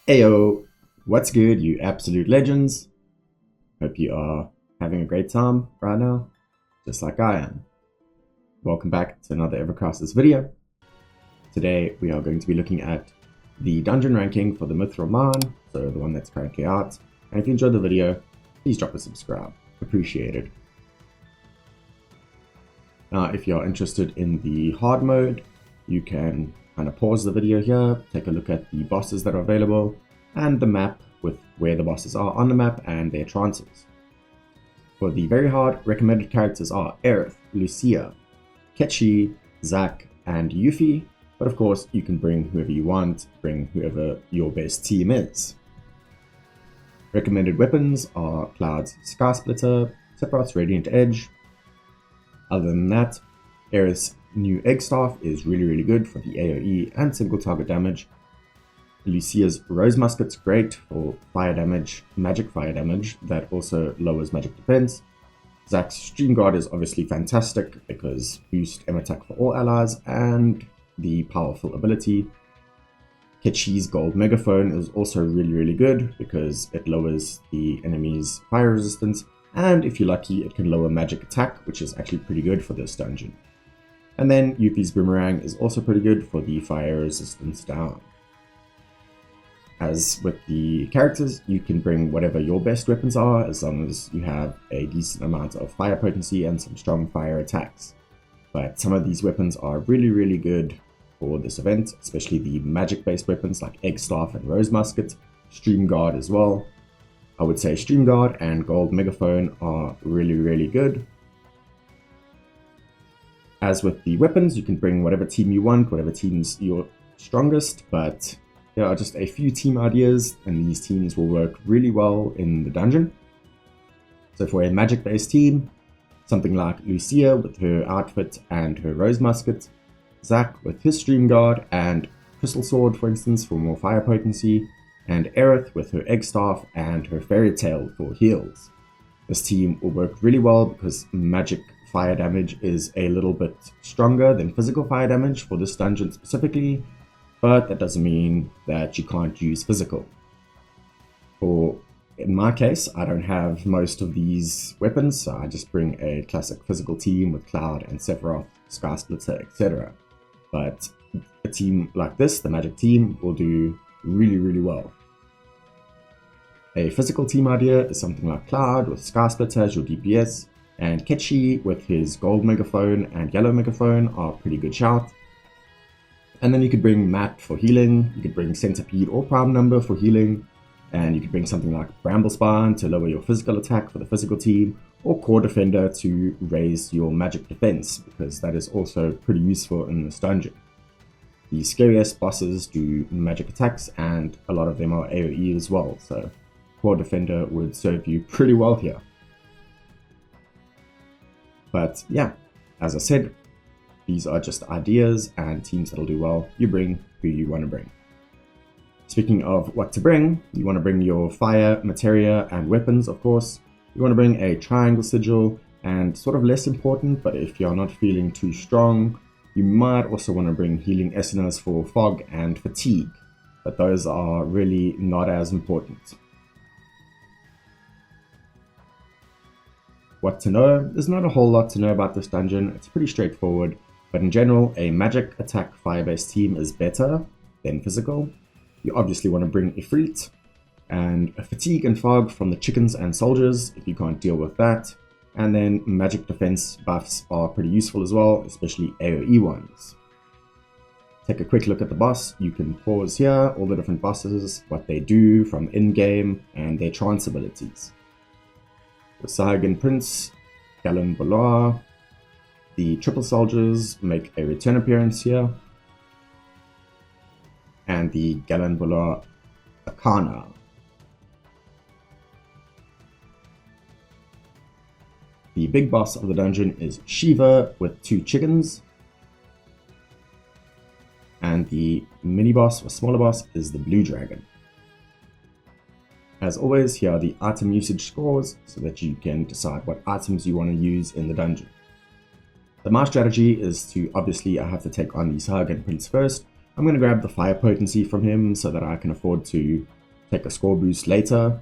Ayo, what's good, you absolute legends? Hope you are having a great time right now, just like I am. Welcome back to another Ever Crisis video. Today we are going to be looking at the dungeon ranking for the Mythril mine, so the one that's currently out. And if you enjoyed the video, please drop a subscribe, appreciated. Now, if you're interested in the hard mode, you can kind of pause the video here, take a look at the bosses that are available, and the map with where the bosses are on the map and their trances. For the very hard, recommended characters are Aerith, Lucia, Ketchi, Zac, and Yuffie, but of course you can bring whoever you want, bring whoever your best team is. Recommended weapons are Cloud's Sky Splitter, Sephiroth's Radiant Edge. Other than that, Aerith's new Egg Staff is really good for the AoE and single target damage. Lucia's Rose Musket's great for fire damage, magic fire damage that also lowers magic defense. Zac's Stream Guard is obviously fantastic because boost M attack for all allies and the powerful ability. Ketchi's Gold Megaphone is also really good because it lowers the enemy's fire resistance, and if you're lucky it can lower magic attack, which is actually pretty good for this dungeon. And then Yuffie's Boomerang is also pretty good for the fire resistance down. As with the characters, you can bring whatever your best weapons are as long as you have a decent amount of fire potency and some strong fire attacks. But some of these weapons are really good for this event, especially the magic based weapons like Egg Staff and Rose Musket, Stream Guard as well. I would say Stream Guard and Gold Megaphone are really good. As with the weapons, you can bring whatever team you want, whatever team's your strongest, but there are just a few team ideas and these teams will work really well in the dungeon. So for a magic based team, something like Lucia with her outfit and her Rose Musket, Zac with his Stream Guard and Crystal Sword for instance for more fire potency, and Aerith with her Egg Staff and her Fairy Tail for heals. This team will work really well because magic fire damage is a little bit stronger than physical fire damage for this dungeon specifically, but that doesn't mean that you can't use physical. In my case, I don't have most of these weapons, so I just bring a classic physical team with Cloud and Sephiroth, Sky Splitter, etc. But a team like this, the magic team, will do really well. A physical team idea is something like Cloud with Sky Splitter as your DPS, and Ketchi with his Gold Megaphone and Yellow Megaphone are pretty good shout. And then you could bring Matt for healing, you could bring Centipede or Prime Number for healing, and you could bring something like Bramblespine to lower your physical attack for the physical team, or Core Defender to raise your magic defense, because that is also pretty useful in this dungeon. The scariest bosses do magic attacks, and a lot of them are AoE as well, so Core Defender would serve you pretty well here. But yeah, as I said, these are just ideas and teams that'll do well. You bring who you want to bring. Speaking of what to bring, you want to bring your fire, materia, and weapons, of course. You want to bring a triangle sigil, and sort of less important, but if you're not feeling too strong, you might also want to bring healing essences for fog and fatigue, but those are really not as important. What to know? There's not a whole lot to know about this dungeon. It's pretty straightforward, but in general, a magic attack fire-based team is better than physical. You obviously want to bring Ifrit, and a fatigue and fog from the chickens and soldiers if you can't deal with that. And then magic defense buffs are pretty useful as well, especially AoE ones. Take a quick look at the boss. You can pause here, all the different bosses, what they do from in-game, and their trance abilities. The Sahagin Prince, Galonbaloir, the Triple Soldiers make a return appearance here, and the Galonbaloir Acana. The big boss of the dungeon is Shiva with 2 chickens, and the mini boss or smaller boss is the Blue Dragon. As always, here are the item usage scores so that you can decide what items you want to use in the dungeon. My strategy is to, obviously I have to take on the Sahagin Prince first. I'm going to grab the fire potency from him so that I can afford to take a score boost later.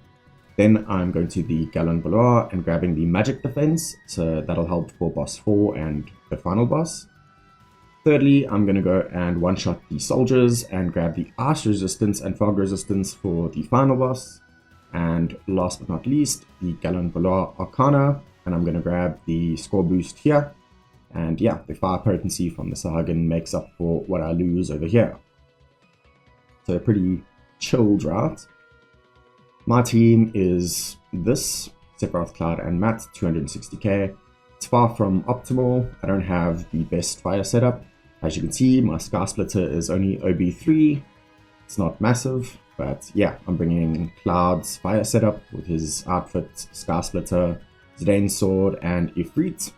Then I'm going to the Galonbaloir and grabbing the magic defense, so that'll help for boss 4 and the final boss. Thirdly, I'm going to go and one-shot the soldiers and grab the ice resistance and fog resistance for the final boss. And last but not least, the Galonbaloir Acana, and I'm going to grab the score boost here. And yeah, the fire potency from the Sahagin makes up for what I lose over here. So a pretty chilled route. My team is this, Sephiroth, Cloud and Matt, 260k. It's far from optimal. I don't have the best fire setup. As you can see, my Sky Splitter is only OB3. It's not massive, but yeah, I'm bringing Cloud's fire setup with his outfit, Sky Splitter, Zidane's sword and Ifrit.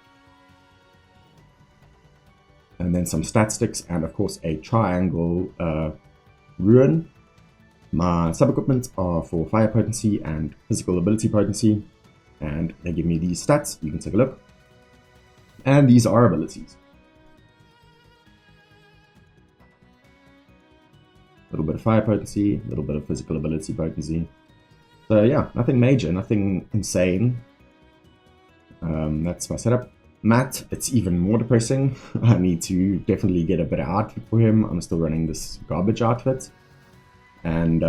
And then some stat sticks and of course a triangle ruin. My sub-equipment are for fire potency and physical ability potency, and they give me these stats. You can take a look. And these are abilities. A little bit of fire potency, a little bit of physical ability potency. So yeah, nothing major, nothing insane. That's my setup. Matt, it's even more depressing. I need to definitely get a better outfit for him. I'm still running this garbage outfit. And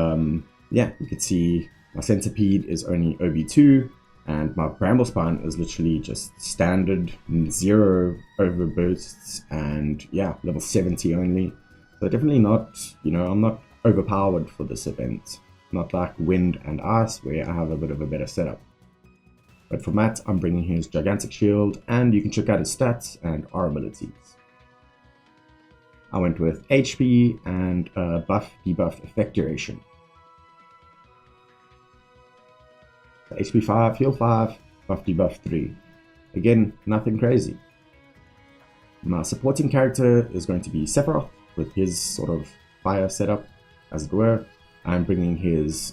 yeah, you can see my centipede is only OB2 and my bramble spine is literally just standard 0 overbursts and yeah, level 70 only. So definitely not, you know, I'm not overpowered for this event. Not like wind and ice where I have a bit of a better setup. But for Matt, I'm bringing his gigantic shield and you can check out his stats and our abilities. I went with HP and buff debuff effect duration. So HP 5, heal 5, buff debuff 3. Again, nothing crazy. My supporting character is going to be Sephiroth with his sort of fire setup, as it were. I'm bringing his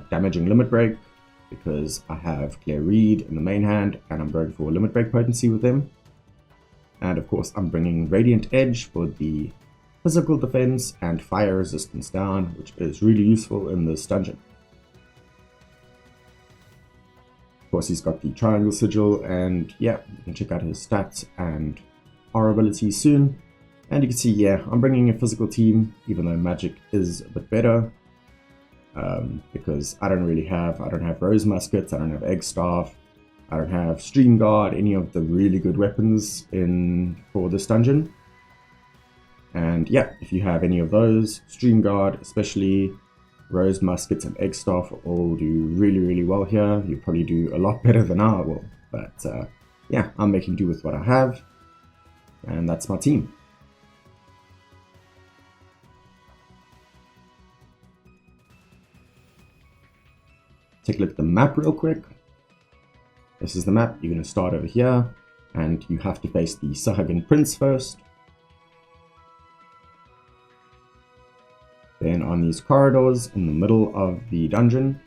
damaging limit break because I have Clear Read in the main hand and I'm going for limit break potency with him. And of course, I'm bringing Radiant Edge for the physical defense and fire resistance down, which is really useful in this dungeon. Of course, he's got the triangle sigil, and yeah, you can check out his stats and our abilities soon. And you can see, yeah, I'm bringing a physical team, even though magic is a bit better, because I don't have Rose Muskets, I don't have Egg Staff, I don't have Stream Guard, any of the really good weapons for this dungeon. And yeah, if you have any of those, Stream Guard, especially Rose Muskets and Egg Staff, all do really, really well here. You probably do a lot better than I will. But yeah, I'm making do with what I have. And that's my team. Take a look at the map real quick. This is the map. You're going to start over here. And you have to face the Sahagin Prince first. Then on these corridors in the middle of the dungeon,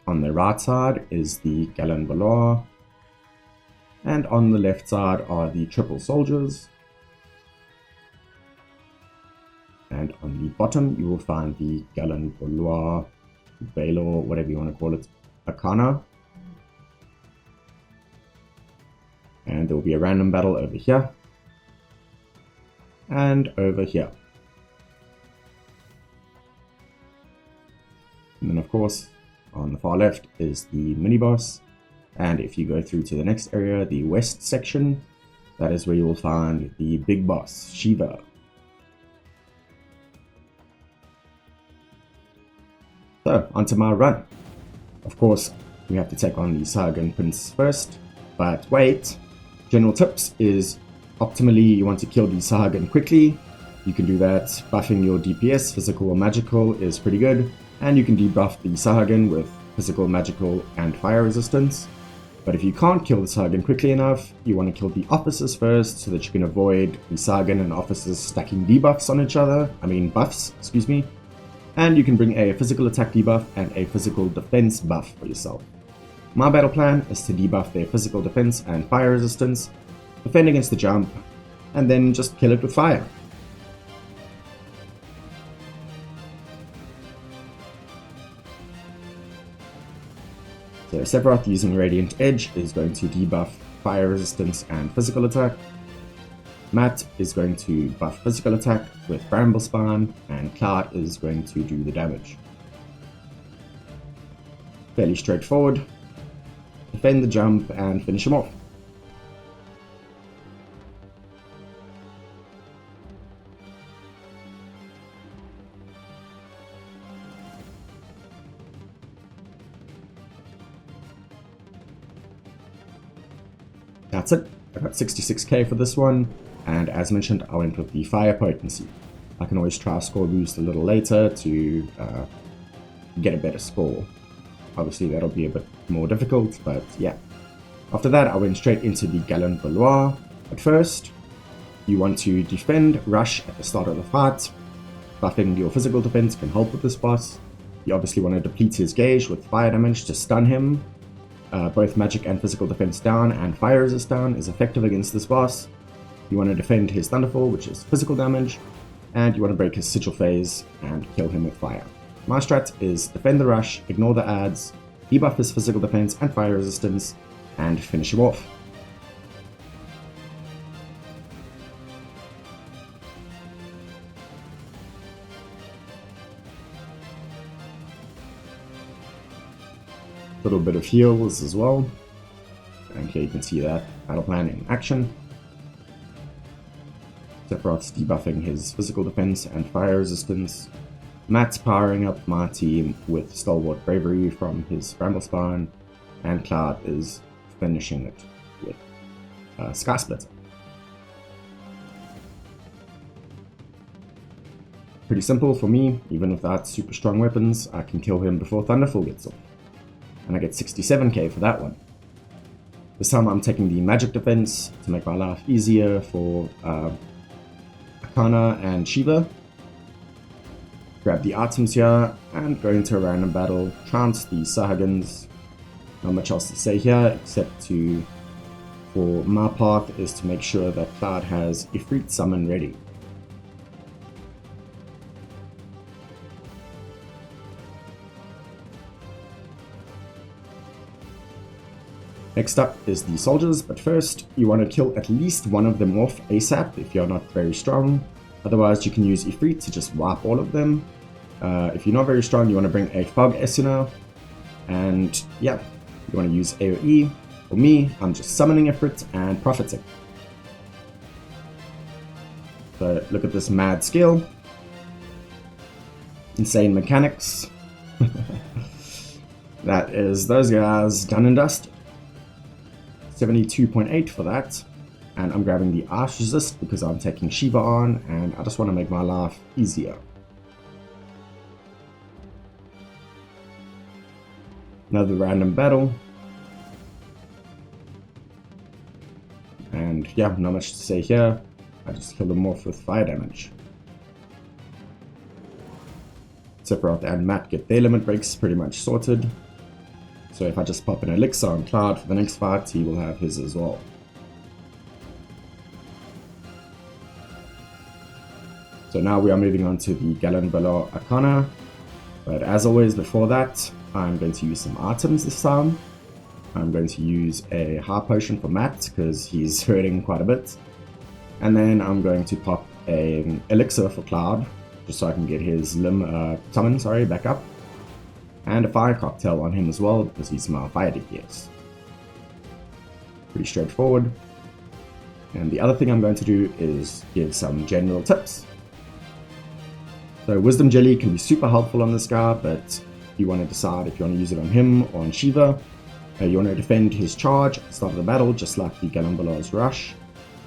on the right side is the Galonbaloir, and on the left side are the triple soldiers. And on the bottom you will find the Galonbaloir, Baylor, whatever you want to call it, Acana. And there will be a random battle over here and over here. And then of course, on the far left is the mini boss. And if you go through to the next area, the west section, that is where you will find the big boss, Shiva. So, onto my run. Of course, we have to take on the Sahagin Prince first. But wait, general tips is optimally you want to kill the Sahagin quickly. You can do that buffing your DPS, physical or magical, is pretty good. And you can debuff the Sahagin with physical, magical, and fire resistance. But if you can't kill the Sahagin quickly enough, you want to kill the officers first so that you can avoid the Sahagin and officers stacking debuffs on each other. Buffs, excuse me. And you can bring a physical attack debuff and a physical defense buff for yourself. My battle plan is to debuff their physical defense and fire resistance, defend against the jump, and then just kill it with fire. So Sephiroth using Radiant Edge is going to debuff fire resistance and physical attack. Matt is going to buff physical attack with Bramble Spine, and Cloud is going to do the damage. Fairly straightforward. Defend the jump and finish him off. That's it. I got 66k for this one, and as mentioned, I went with the fire potency. I can always try a score boost a little later to get a better score. Obviously that'll be a bit more difficult, but yeah. After that I went straight into the Galonbaloir. But first, you want to defend, rush at the start of the fight. Buffing your physical defense can help with this boss. You obviously want to deplete his gauge with fire damage to stun him. Both magic and physical defense down and fire resist down is effective against this boss. You want to defend his thunderfall, which is physical damage, and you want to break his sigil phase and kill him with fire. My strat is defend the rush, ignore the adds, debuff his physical defense and fire resistance, and finish him off. Little bit of heals as well, and here you can see that battle plan in action. Sephiroth's debuffing his physical defense and fire resistance. Matt's powering up my team with Stalwart Bravery from his Bramble Spine, and Cloud is finishing it with Sky Splitter. Pretty simple for me. Even without super strong weapons, I can kill him before Thunderfall gets off. And I get 67k for that one. This time I'm taking the magic defense to make my life easier for Acana and Shiva. Grab the items here and go into a random battle, trounce the Sahagins. Not much else to say here except for my path is to make sure that Cloud has Ifrit summon ready. Next up is the soldiers, but first you want to kill at least one of them off ASAP if you're not very strong. Otherwise you can use Ifrit to just wipe all of them. If you're not very strong, you want to bring a Fog Esuna, and yeah, you want to use AoE. For me, I'm just summoning Ifrit and profiting. So look at this mad skill. Insane mechanics. That is those guys done and dusted. 72.8 for that, and I'm grabbing the Arch Resist because I'm taking Shiva on and I just want to make my life easier. Another random battle, and yeah, not much to say here. I just killed them off with fire damage. Sephiroth and Matt get their limit breaks pretty much sorted. So if I just pop an elixir on Cloud for the next fight, he will have his as well. So now we are moving on to the Galonbaloir Acana. But as always before that, I'm going to use some items this time. I'm going to use a heart potion for Matt because he's hurting quite a bit. And then I'm going to pop an elixir for Cloud just so I can get his summon back up. And a fire cocktail on him as well because he's my fire DPS. Pretty straightforward. And the other thing I'm going to do is give some general tips. So Wisdom Jelly can be super helpful on this guy, but you want to decide if you want to use it on him or on Shiva. You want to defend his charge at the start of the battle, just like the Galonbaloir's Rush.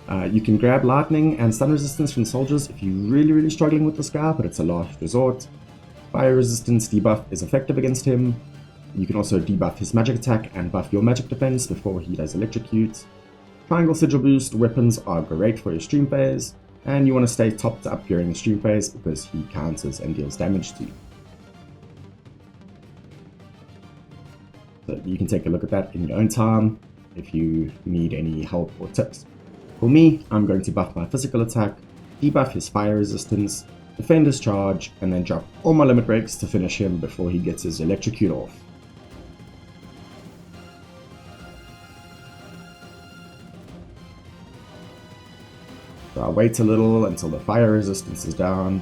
You can grab lightning and stun resistance from soldiers if you're really struggling with this guy, but it's a last resort. Fire resistance debuff is effective against him. You can also debuff his magic attack and buff your magic defense before he does electrocute. Triangle Sigil boost weapons are great for your stream phase, and you want to stay topped up during the stream phase because he counters and deals damage to you. So you can take a look at that in your own time if you need any help or tips. For me, I'm going to buff my physical attack, debuff his fire resistance, defend his charge, and then drop all my limit breaks to finish him before he gets his electrocute off. I wait a little until the fire resistance is down,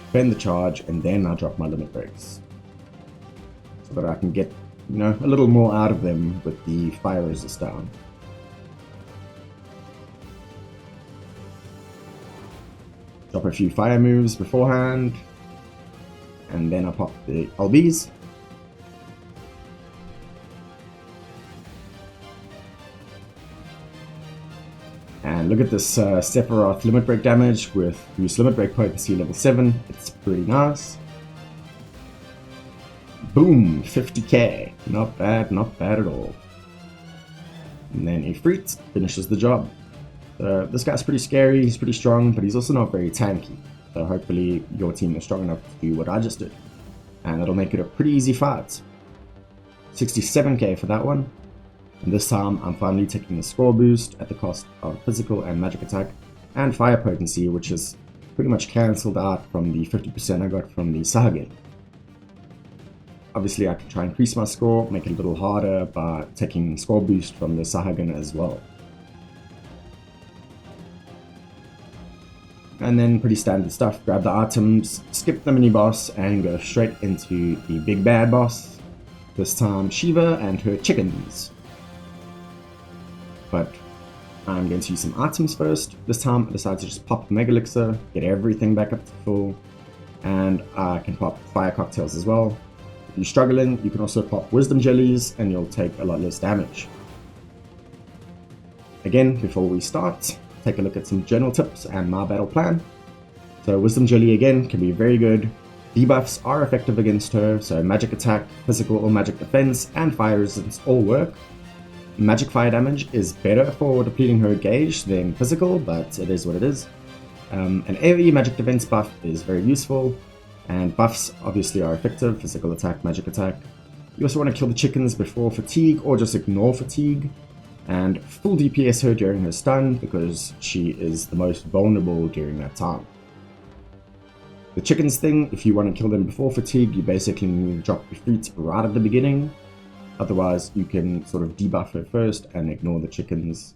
defend the charge, and then I drop my limit breaks. So that I can get, a little more out of them with the fire resist down. Drop a few fire moves beforehand, and then I pop the LBs. And look at this Sephiroth limit break damage with boost limit break potency level 7. It's pretty nice. Boom, 50k. Not bad at all. And then Ifrit finishes the job. This guy's pretty scary, he's pretty strong, but he's also not very tanky. So hopefully your team is strong enough to do what I just did. And it'll make it a pretty easy fight. 67k for that one. And this time I'm finally taking the score boost at the cost of physical and magic attack and fire potency, which is pretty much cancelled out from the 50% I got from the Sahagin. Obviously I can try and increase my score, make it a little harder by taking score boost from the Sahagin as well. And then pretty standard stuff, grab the items, skip the mini boss and go straight into the big bad boss. This time Shiva and her chickens. But I'm going to use some items first. This time I decided to just pop the Mega Elixir, get everything back up to full, and I can pop fire cocktails as well. If you're struggling, you can also pop wisdom jellies and you'll take a lot less damage. Again, before we start, take a look at some general tips and my battle plan. So wisdom jelly again can be very good. Debuffs are effective against her, so magic attack, physical or magic defense, and fire resistance all work. Magic fire damage is better for depleting her gauge than physical, but it is what it is. An AoE magic defense buff is very useful, and buffs obviously are effective, physical attack, magic attack. You also want to kill the chickens before fatigue or just ignore fatigue, and full DPS her during her stun because she is the most vulnerable during that time. The chickens thing, if you want to kill them before fatigue, you basically need to drop your feet right at the beginning. Otherwise, you can sort of debuff her first and ignore the chickens,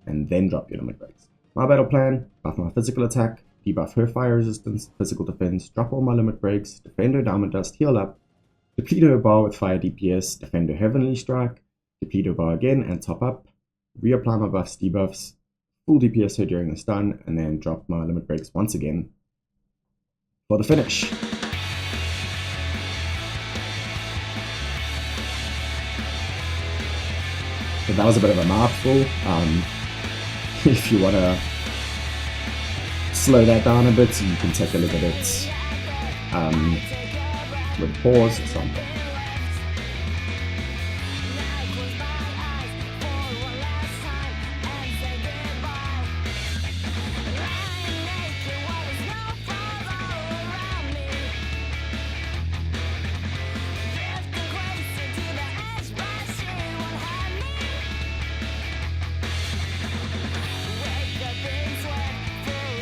and then drop your limit breaks. My battle plan, buff my physical attack, debuff her fire resistance, physical defense, drop all my limit breaks, defend her diamond dust, heal up, deplete her bar with fire DPS, defend her heavenly strike, deplete her bar again and top up, reapply my buffs, debuffs, full DPS her during the stun, and then drop my limit breaks once again for the finish. So that was a bit of a mouthful. If you want to slow that down a bit, you can take a look at it with pause or something.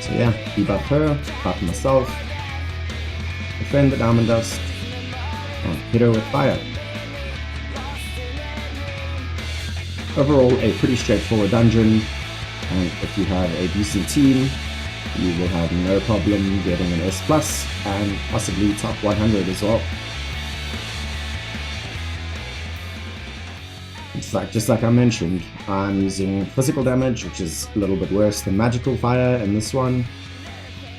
So yeah, debuff her, buff myself, defend the diamond dust, and hit her with fire. Overall, a pretty straightforward dungeon, and if you have a decent team, you will have no problem getting an S+ and possibly top 100 as well. Just like I mentioned, I'm using physical damage, which is a little bit worse than magical fire in this one.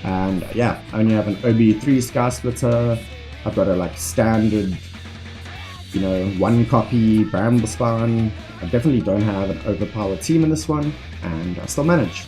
And yeah, I only have an OB3 Sky Splitter. I've got a like standard, one copy Bramble Spawn. I definitely don't have an overpowered team in this one, and I still manage.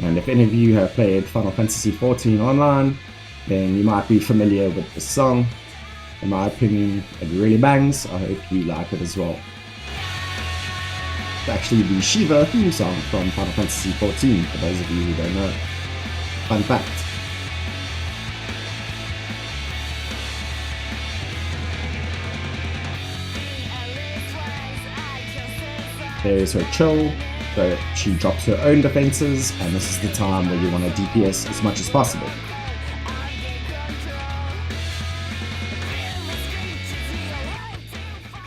And if any of you have played Final Fantasy XIV online, then you might be familiar with this song. In my opinion, it really bangs. I hope you like it as well. It's actually the Shiva theme song from Final Fantasy XIV, for those of you who don't know. Fun fact. There's her chill, so she drops her own defenses, and this is the time where you want to DPS as much as possible.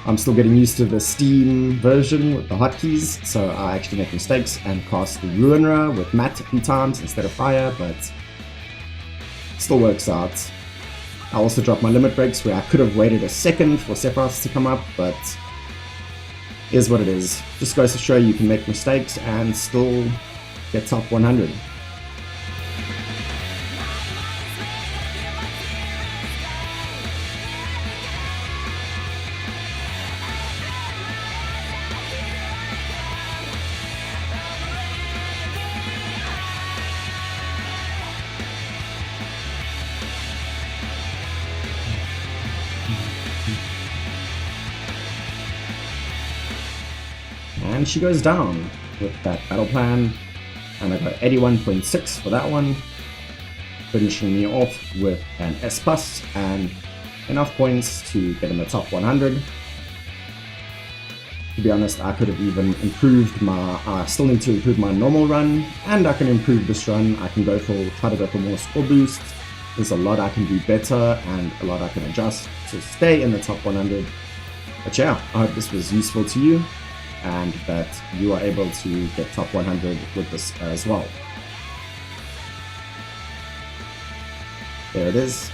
I'm still getting used to the Steam version with the hotkeys, so I actually make mistakes and cast the Ruiner with Mat a few times instead of Fire, but still works out. I also dropped my limit breaks where I could have waited a second for Sephiroth to come up, but here's what it is. Just goes to show you can make mistakes and still get top 100. And she goes down with that battle plan, and I got 81.6 for that one, finishing me off with an S plus and enough points to get in the top 100. To be honest, I could have even improved my, I still need to improve my normal run, and I can improve this run. I can try to go for more score boosts. There's a lot I can do better and a lot I can adjust to stay in the top 100. But yeah, I hope this was useful to you, and that you are able to get top 100 with this as well. There it is.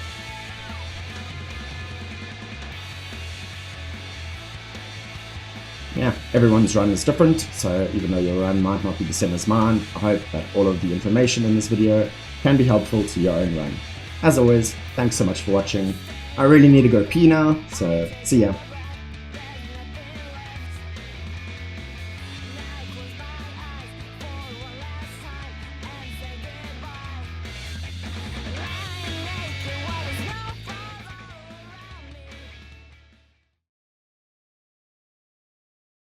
Yeah, everyone's run is different, so even though your run might not be the same as mine, I hope that all of the information in this video can be helpful to your own run. As always, thanks so much for watching. I really need to go pee now, so see ya.